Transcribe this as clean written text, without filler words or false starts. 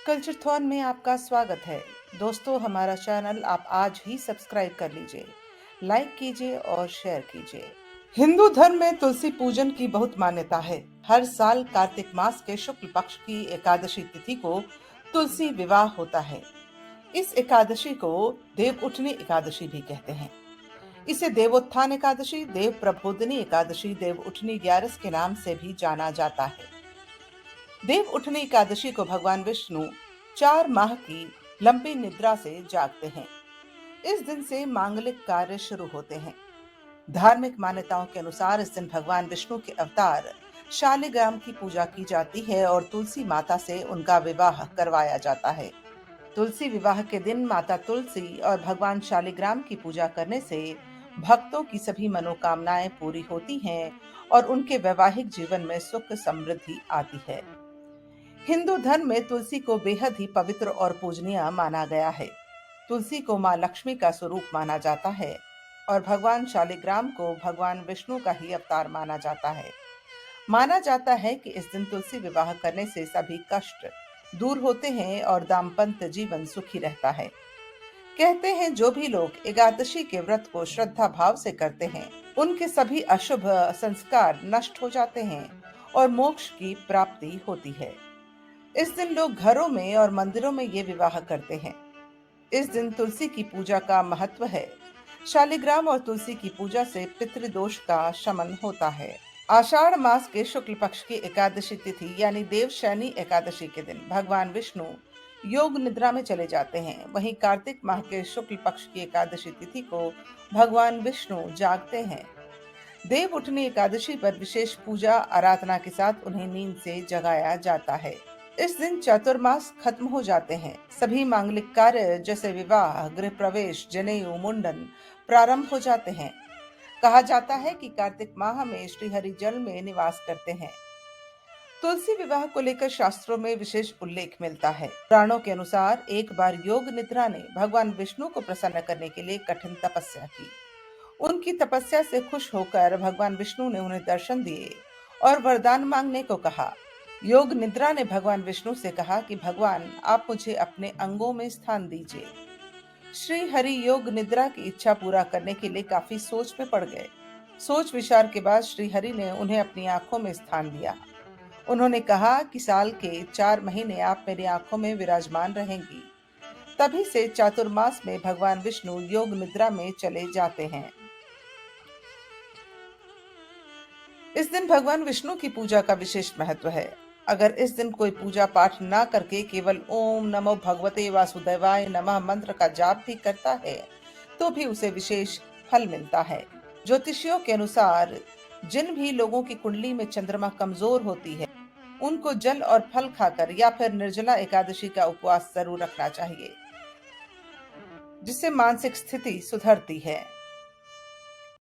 कल्चरथॉन में आपका स्वागत है। दोस्तों, हमारा चैनल आप आज ही सब्सक्राइब कर लीजिए, लाइक कीजिए और शेयर कीजिए। हिंदू धर्म में तुलसी पूजन की बहुत मान्यता है। हर साल कार्तिक मास के शुक्ल पक्ष की एकादशी तिथि को तुलसी विवाह होता है। इस एकादशी को देव उठनी एकादशी भी कहते हैं। इसे देवोत्थान एकादशी, देव प्रबोधिनी एकादशी, देव उठनी ग्यारस के नाम से भी जाना जाता है। देव उठनी एकादशी को भगवान विष्णु 4 माह की लंबी निद्रा से जागते हैं। इस दिन से मांगलिक कार्य शुरू होते हैं। धार्मिक मान्यताओं के अनुसार इस दिन भगवान विष्णु के अवतार शालिग्राम की पूजा की जाती है और तुलसी माता से उनका विवाह करवाया जाता है। तुलसी विवाह के दिन माता तुलसी और भगवान शालिग्राम की पूजा करने से भक्तों की सभी मनोकामनाएं पूरी होती हैं और उनके वैवाहिक जीवन में सुख समृद्धि आती है। हिंदू धर्म में तुलसी को बेहद ही पवित्र और पूजनीय माना गया है। तुलसी को मां लक्ष्मी का स्वरूप माना जाता है और भगवान शालिग्राम को भगवान विष्णु का ही अवतार माना जाता है। माना जाता है कि इस दिन तुलसी विवाह करने से सभी कष्ट दूर होते हैं और दाम्पत्य जीवन सुखी रहता है। कहते हैं जो भी लोग एकादशी के व्रत को श्रद्धा भाव से करते हैं, उनके सभी अशुभ संस्कार नष्ट हो जाते हैं और मोक्ष की प्राप्ति होती है। इस दिन लोग घरों में और मंदिरों में ये विवाह करते हैं। इस दिन तुलसी की पूजा का महत्व है। शालिग्राम और तुलसी की पूजा से पितृदोष का शमन होता है। आषाढ़ मास के शुक्ल पक्ष की एकादशी तिथि यानी देवशयनी एकादशी के दिन भगवान विष्णु योग निद्रा में चले जाते हैं। वहीं कार्तिक माह के शुक्ल पक्ष की एकादशी तिथि को भगवान विष्णु जागते हैं। देव उठनी एकादशी पर विशेष पूजा आराधना के साथ उन्हें नींद से जगाया जाता है। इस दिन चातुर्मास खत्म हो जाते हैं। सभी मांगलिक कार्य जैसे विवाह, गृह प्रवेश, जनेऊ, मुंडन प्रारंभ हो जाते हैं। कहा जाता है कि कार्तिक माह में श्रीहरि जल में निवास करते हैं। तुलसी विवाह को लेकर शास्त्रों में विशेष उल्लेख मिलता है। पुराणों के अनुसार एक बार योग निद्रा ने भगवान विष्णु को प्रसन्न करने के लिए कठिन तपस्या की। उनकी तपस्या से खुश होकर भगवान विष्णु ने उन्हें दर्शन दिए और वरदान मांगने को कहा। योग निद्रा ने भगवान विष्णु से कहा कि भगवान, आप मुझे अपने अंगों में स्थान दीजिए। श्री हरि योग निद्रा की इच्छा पूरा करने के लिए काफी सोच में पड़ गए। सोच विचार के बाद श्री हरि ने उन्हें अपनी आंखों में स्थान दिया। उन्होंने कहा कि साल के 4 महीने आप मेरी आंखों में विराजमान रहेंगी। तभी से चातुर्मास में भगवान विष्णु योग निद्रा में चले जाते हैं। इस दिन भगवान विष्णु की पूजा का विशेष महत्व है। अगर इस दिन कोई पूजा पाठ ना करके केवल ओम नमो भगवते वासुदेवाय नमः मंत्र का जाप भी करता है तो भी उसे विशेष फल मिलता है। ज्योतिषियों के अनुसार जिन भी लोगों की कुंडली में चंद्रमा कमजोर होती है, उनको जल और फल खाकर या फिर निर्जला एकादशी का उपवास जरूर रखना चाहिए, जिससे मानसिक स्थिति सुधरती है।